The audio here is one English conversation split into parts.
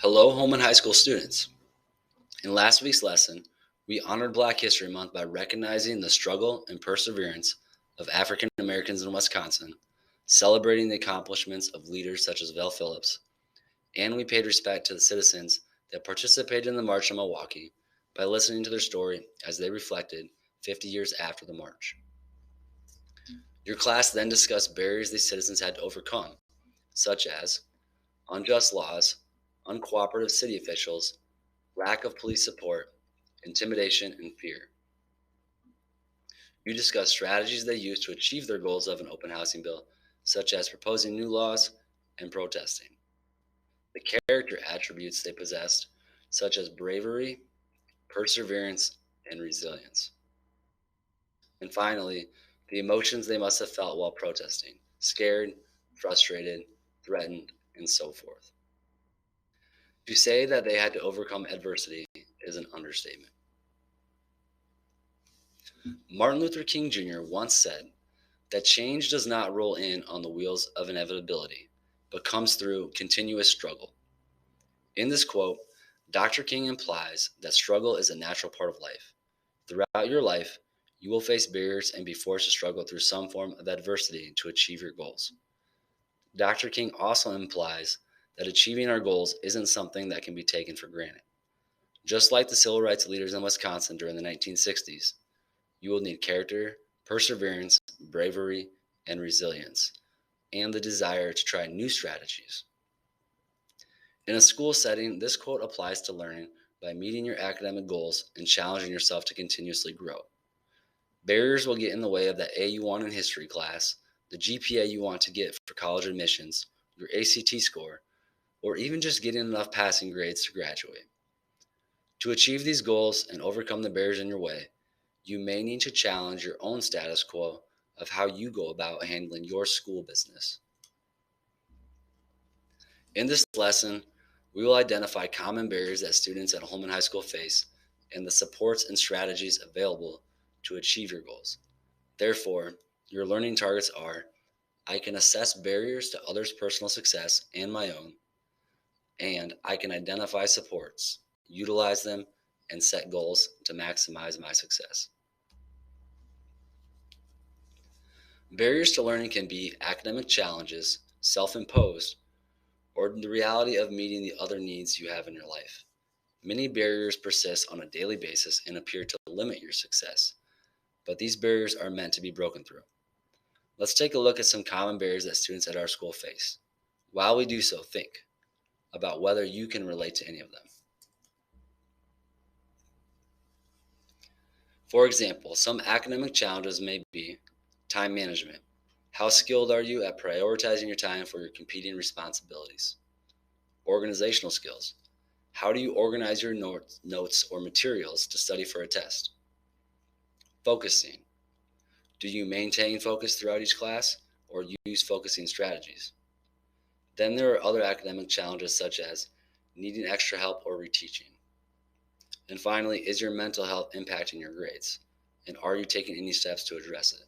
Hello, Holman High School students. In last week's lesson, we honored Black History Month by recognizing the struggle and perseverance of African Americans in Wisconsin, celebrating the accomplishments of leaders such as Val Phillips, and we paid respect to the citizens that participated in the March on Milwaukee by listening to their story as they reflected 50 years after the march. Your class then discussed barriers these citizens had to overcome, such as unjust laws, uncooperative city officials, lack of police support, intimidation, and fear. You discuss strategies they use to achieve their goals of an open housing bill, such as proposing new laws and protesting. The character attributes they possessed, such as bravery, perseverance, and resilience. And finally, the emotions they must have felt while protesting: scared, frustrated, threatened, and so forth. To say that they had to overcome adversity is an understatement. Martin Luther King Jr. once said that change does not roll in on the wheels of inevitability, but comes through continuous struggle. In this quote, Dr. King implies that struggle is a natural part of life. Throughout your life, you will face barriers and be forced to struggle through some form of adversity to achieve your goals. Dr. King also implies that achieving our goals isn't something that can be taken for granted. Just like the civil rights leaders in Wisconsin during the 1960s, you will need character, perseverance, bravery, and resilience, and the desire to try new strategies. In a school setting, this quote applies to learning by meeting your academic goals and challenging yourself to continuously grow. Barriers will get in the way of that A you want in history class, the GPA you want to get for college admissions, your ACT score, or even just getting enough passing grades to graduate. To achieve these goals and overcome the barriers in your way, you may need to challenge your own status quo of how you go about handling your school business. In this lesson, we will identify common barriers that students at Holman High School face and the supports and strategies available to achieve your goals. Therefore, your learning targets are: I can assess barriers to others' personal success and my own, and I can identify supports, utilize them, and set goals to maximize my success. Barriers to learning can be academic challenges, self-imposed, or the reality of meeting the other needs you have in your life. Many barriers persist on a daily basis and appear to limit your success, but these barriers are meant to be broken through. Let's take a look at some common barriers that students at our school face. While we do so, think about whether you can relate to any of them. For example, some academic challenges may be time management. How skilled are you at prioritizing your time for your competing responsibilities? Organizational skills. How do you organize your notes or materials to study for a test? Focusing. Do you maintain focus throughout each class or use focusing strategies? Then there are other academic challenges such as needing extra help or reteaching. And finally, is your mental health impacting your grades? And are you taking any steps to address it?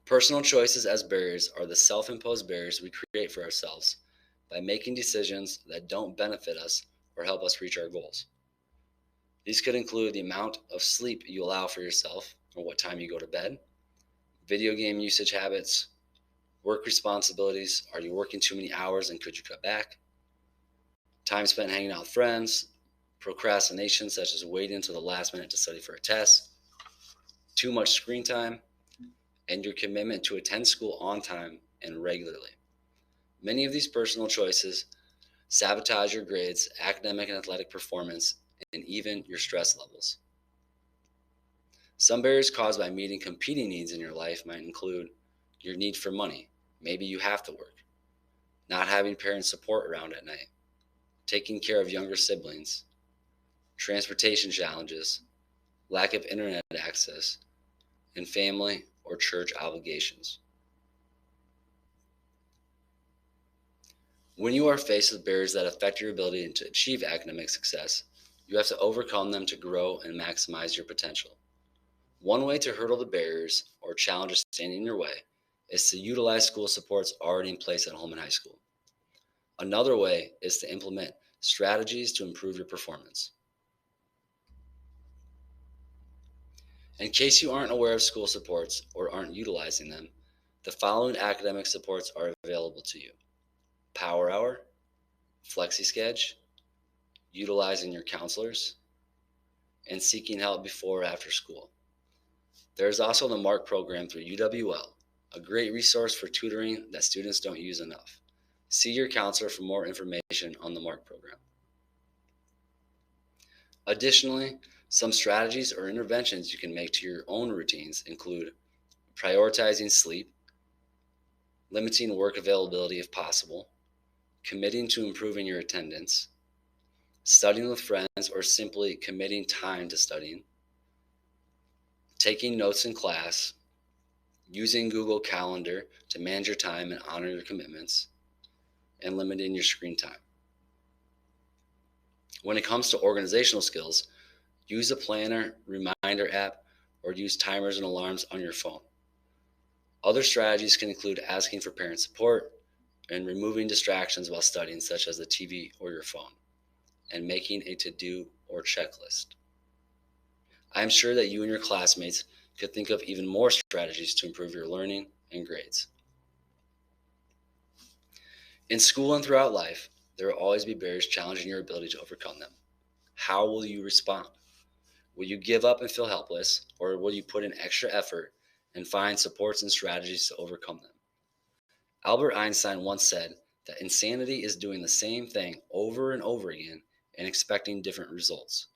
Personal choices as barriers are the self-imposed barriers we create for ourselves by making decisions that don't benefit us or help us reach our goals. These could include the amount of sleep you allow for yourself or what time you go to bed, video game usage habits, work responsibilities. Are you working too many hours and could you cut back? Time spent hanging out with friends, procrastination such as waiting until the last minute to study for a test, too much screen time, and your commitment to attend school on time and regularly. Many of these personal choices sabotage your grades, academic and athletic performance, and even your stress levels. Some barriers caused by meeting competing needs in your life might include your need for money. Maybe you have to work. Not having parent support around at night. Taking care of younger siblings. Transportation challenges. Lack of internet access. And family or church obligations. When you are faced with barriers that affect your ability to achieve academic success, you have to overcome them to grow and maximize your potential. One way to hurdle the barriers or challenges standing in your way is to utilize school supports already in place at Holman High School. Another way is to implement strategies to improve your performance. In case you aren't aware of school supports or aren't utilizing them, the following academic supports are available to you: Power Hour, FlexiSchedule, utilizing your counselors, and seeking help before or after school. There is also the MARK program through UWL, a great resource for tutoring that students don't use enough. See your counselor for more information on the MARK program. Additionally, some strategies or interventions you can make to your own routines include prioritizing sleep, limiting work availability if possible, committing to improving your attendance, studying with friends or simply committing time to studying, taking notes in class, using Google Calendar to manage your time and honor your commitments, and limiting your screen time. When it comes to organizational skills, use a planner, reminder app, or use timers and alarms on your phone. Other strategies can include asking for parent support and removing distractions while studying, such as the TV or your phone, and making a to-do or checklist. I am sure that you and your classmates could think of even more strategies to improve your learning and grades. In school and throughout life, there will always be barriers challenging your ability to overcome them. How will you respond? Will you give up and feel helpless, or will you put in extra effort and find supports and strategies to overcome them? Albert Einstein once said that insanity is doing the same thing over and over again and expecting different results.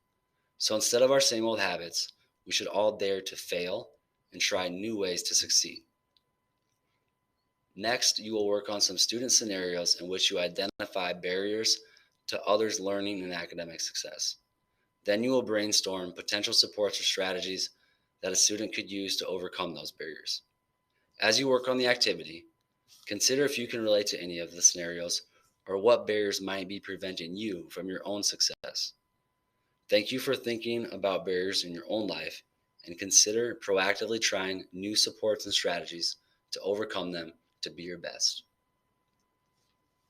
So instead of our same old habits, we should all dare to fail and try new ways to succeed. Next, you will work on some student scenarios in which you identify barriers to others' learning and academic success. Then you will brainstorm potential supports or strategies that a student could use to overcome those barriers. As you work on the activity, consider if you can relate to any of the scenarios or what barriers might be preventing you from your own success. Thank you for thinking about barriers in your own life and consider proactively trying new supports and strategies to overcome them to be your best.